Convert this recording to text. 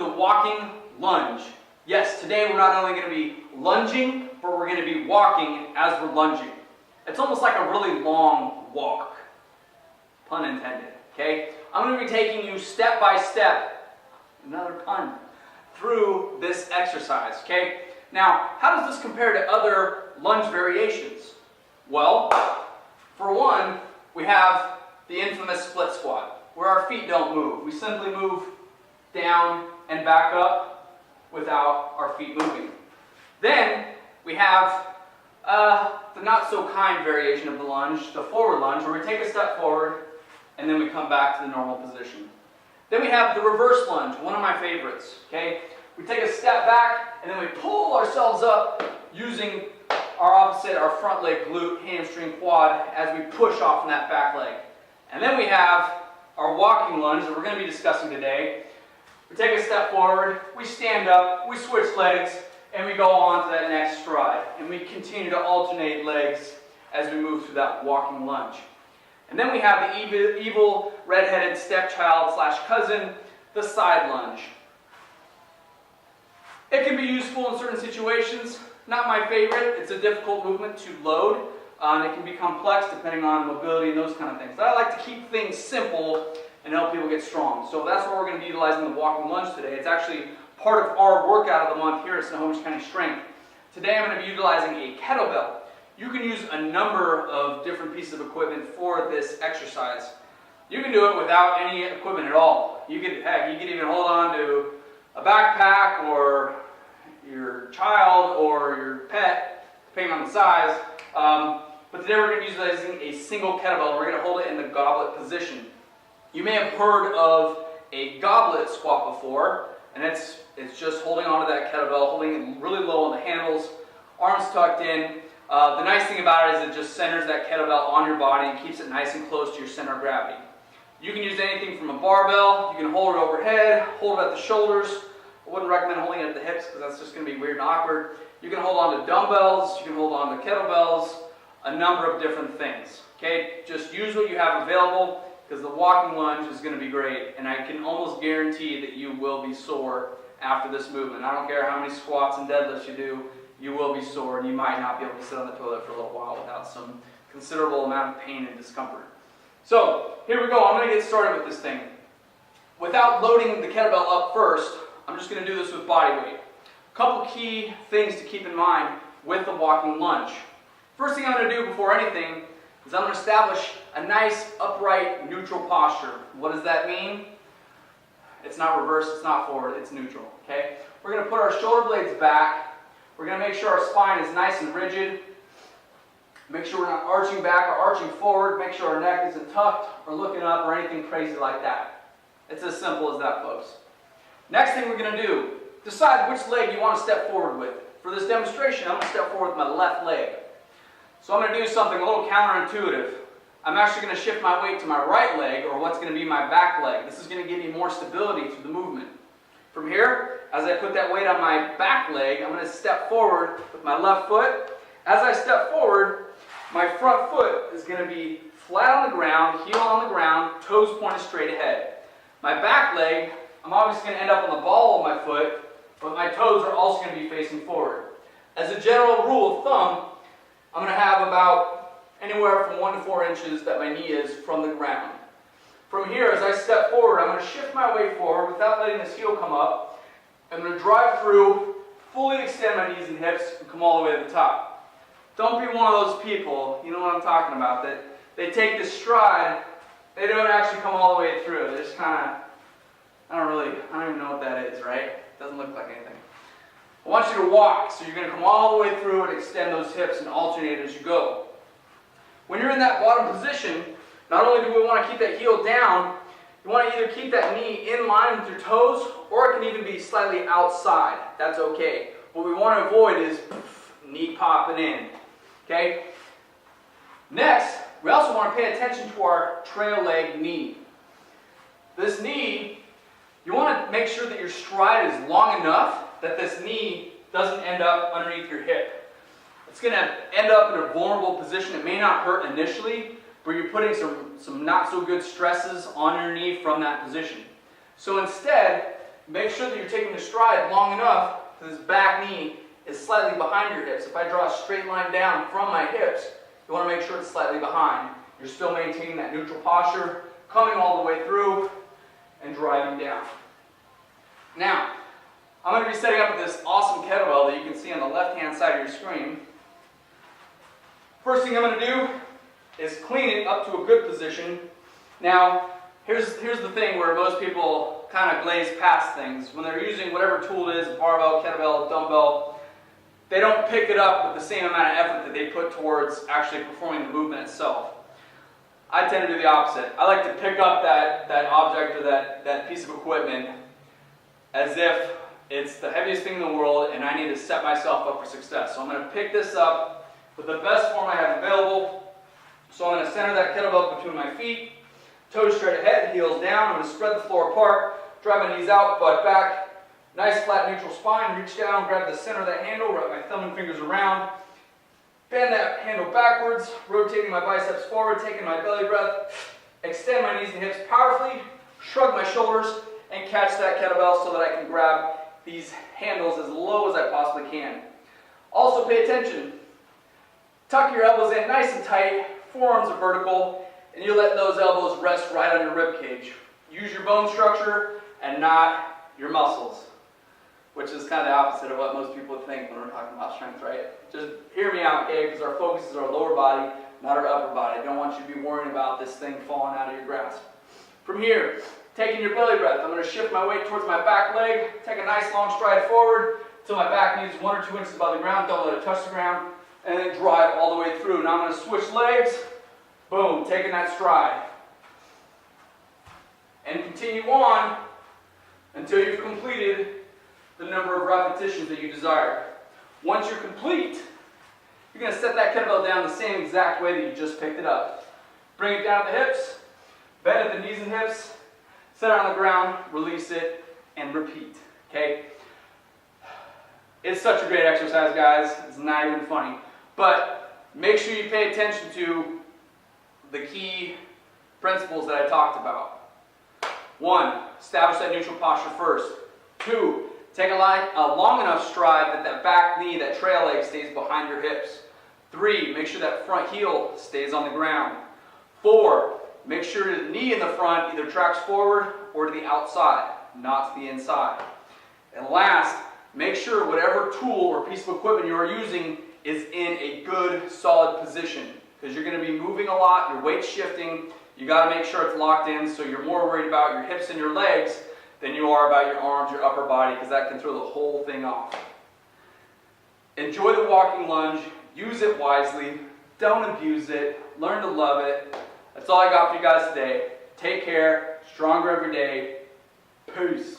the walking lunge. Yes, today we're not only going to be lunging, but we're going to be walking as we're lunging. It's almost like a really long walk, pun intended, okay? I'm going to be taking you step by step, another pun, through this exercise, okay? Now, how does this compare to other lunge variations? Well, for one, we have the infamous split squat, where our feet don't move. We simply move down and back up without our feet moving. Then we have the not so kind variation of the lunge, the forward lunge, where we take a step forward and then we come back to the normal position. Then we have the reverse lunge, one of my favorites, okay? We take a step back and then we pull ourselves up using our opposite, our front leg, glute, hamstring, quad, as we push off from that back leg. And then we have our walking lunge that we're going to be discussing today. We take a step forward, we stand up, we switch legs, and we go on to that next stride. And we continue to alternate legs as we move through that walking lunge. And then we have the evil red-headed stepchild / cousin, the side lunge. It can be useful in certain situations. Not my favorite. It's a difficult movement to load. And it can be complex depending on mobility and those kind of things. But I like to keep things simple and help people get strong. So that's what we're going to be utilizing the walking lunge today. It's actually part of our workout of the month here at Snohomish County Strength. Today I'm going to be utilizing a kettlebell. You can use a number of different pieces of equipment for this exercise. You can do it without any equipment at all. You could even hold on to a backpack or your child or your pet, depending on the size. But today we're going to be utilizing a single kettlebell. We're going to hold it in the goblet position. You may have heard of a goblet squat before, and it's just holding onto that kettlebell, holding it really low on the handles, arms tucked in. The nice thing about it is it just centers that kettlebell on your body and keeps it nice and close to your center of gravity. You can use anything from a barbell. You can hold it overhead, hold it at the shoulders. I wouldn't recommend holding it at the hips because that's just going to be weird and awkward. You can hold on to dumbbells, you can hold on to kettlebells, a number of different things. Okay, just use what you have available because the walking lunge is going to be great, and I can almost guarantee that you will be sore after this movement. I don't care how many squats and deadlifts you do, you will be sore, and you might not be able to sit on the toilet for a little while without some considerable amount of pain and discomfort. So, here we go. I'm going to get started with this thing. Without loading the kettlebell up first, I'm just going to do this with body weight. A couple key things to keep in mind with the walking lunge. First thing I'm going to do before anything is I'm going to establish a nice, upright, neutral posture. What does that mean? It's not reverse, it's not forward, it's neutral. Okay? We're going to put our shoulder blades back. We're going to make sure our spine is nice and rigid. Make sure we're not arching back or arching forward. Make sure our neck isn't tucked or looking up or anything crazy like that. It's as simple as that, folks. Next thing we're going to do, decide which leg you want to step forward with. For this demonstration, I'm going to step forward with my left leg. So I'm going to do something a little counterintuitive. I'm actually going to shift my weight to my right leg, or what's going to be my back leg. This is going to give me more stability through the movement. From here, as I put that weight on my back leg, I'm going to step forward with my left foot. As I step forward, my front foot is going to be flat on the ground, heel on the ground, toes pointed straight ahead. My back leg, I'm obviously going to end up on the ball of my foot, but my toes are also going to be facing forward. As a general rule of thumb, I'm going to have about anywhere from 1 to 4 inches that my knee is from the ground. From here, as I step forward, I'm going to shift my weight forward without letting this heel come up. I'm going to drive through, fully extend my knees and hips, and come all the way to the top. Don't be one of those people, you know what I'm talking about, that they take this stride, they don't actually come all the way through. They just kind of, I don't even know what that is, right? It doesn't look like anything. I want you to walk, so you're going to come all the way through and extend those hips and alternate as you go. When you're in that bottom position, not only do we want to keep that heel down, you want to either keep that knee in line with your toes, or it can even be slightly outside. That's okay. What we want to avoid is knee popping in. Okay? Next, we also want to pay attention to our trail leg knee. This knee, you want to make sure that your stride is long enough that this knee doesn't end up underneath your hip. It's going to end up in a vulnerable position. It may not hurt initially, but you're putting some not so good stresses on your knee from that position. So instead, make sure that you're taking the stride long enough so this back knee is slightly behind your hips. If I draw a straight line down from my hips, you want to make sure it's slightly behind. You're still maintaining that neutral posture, coming all the way through and driving down. Now, I'm going to be setting up this awesome kettlebell that you can see on the left-hand side of your screen. First thing I'm going to do is clean it up to a good position. Now, here's the thing where most people kind of glaze past things. When they're using whatever tool it is, barbell, kettlebell, dumbbell, they don't pick it up with the same amount of effort that they put towards actually performing the movement itself. I tend to do the opposite. I like to pick up that object or that piece of equipment as if it's the heaviest thing in the world and I need to set myself up for success. So I'm going to pick this up with the best form I have available. So I'm going to center that kettlebell between my feet, toes straight ahead, heels down. I'm going to spread the floor apart, drive my knees out, butt back. Nice flat neutral spine, reach down, grab the center of that handle, wrap my thumb and fingers around. Bend that handle backwards, rotating my biceps forward, taking my belly breath. Extend my knees and hips powerfully, shrug my shoulders, and catch that kettlebell so that I can grab these handles as low as I possibly can. Also pay attention. Tuck your elbows in nice and tight, forearms are vertical, and you let those elbows rest right on your rib cage. Use your bone structure and not your muscles, which is kind of the opposite of what most people think when we're talking about strength, right? Just hear me out, okay? Because our focus is our lower body, not our upper body. I don't want you to be worrying about this thing falling out of your grasp. From here, taking your belly breath, I'm going to shift my weight towards my back leg, take a nice long stride forward until my back knee is 1 or 2 inches above the ground, don't let it touch the ground, and then drive all the way through. Now I'm going to switch legs, boom, taking that stride. And continue on until you've completed the number of repetitions that you desire. Once you're complete, you're going to set that kettlebell down the same exact way that you just picked it up. Bring it down at the hips, bend at the knees and hips, set it on the ground, release it, and repeat. Okay? It's such a great exercise, guys. It's not even funny. But make sure you pay attention to the key principles that I talked about. 1, establish that neutral posture first. 2, take a long enough stride that back knee, that trail leg stays behind your hips. 3, make sure that front heel stays on the ground. 4, make sure the knee in the front either tracks forward or to the outside, not to the inside. And last, make sure whatever tool or piece of equipment you are using is in a good, solid position. Because you're going to be moving a lot, your weight's shifting, you got to make sure it's locked in, so you're more worried about your hips and your legs than you are about your arms, your upper body, because that can throw the whole thing off. Enjoy the walking lunge, use it wisely, don't abuse it, learn to love it. That's all I got for you guys today. Take care, stronger every day. Peace.